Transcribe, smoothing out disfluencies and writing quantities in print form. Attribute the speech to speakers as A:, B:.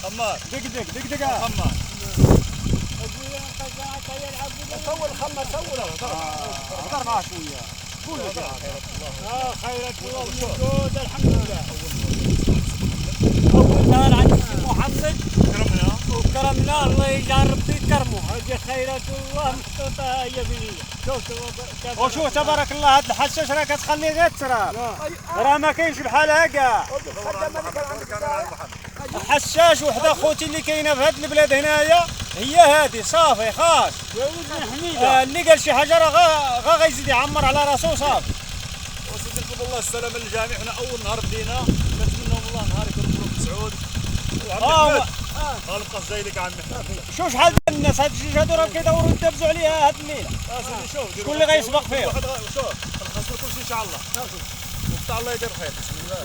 A: خمار
B: دق دق دق دق
A: خمار
C: صور الخمر صور
B: هضر معاه شويه قول له
C: خيرك الله موجود الحمد لله. اول نهار عند السي محمد
A: كرمنا
C: وكرمنا الله يجعل ربي يكرمه. هذه خيرات الله محطوطه هي بنيه.
B: وشوف تبارك الله هاد الحشاش راه كتخليه غير تراب راه ما كاينش بحالها كاع. حشاش وحده خوتي اللي كاينه في هاد البلاد هنايا هي هادي صافي خاص.
C: يا ولد حميده
B: اللي قال شي حاجه راه غيزيد يعمر على راسو صافي.
A: وسيدي نطلب الله السلامه للجميع. حنا اول نهار بدينا كنتمنوا من الله نهار يكون مبروك مسعود وعم احمد غنبقى زي اللي عم احمد.
B: شوف شحال ديال الناس هاد الجوج هادو راه كيدوروا يدبزوا عليها هاد الليله.
A: سيدي شوف
B: شكون اللي غيسبق فيهم؟
A: شوف نخسروا كلشي ان شاء الله وقطع الله يدير خير. بسم الله.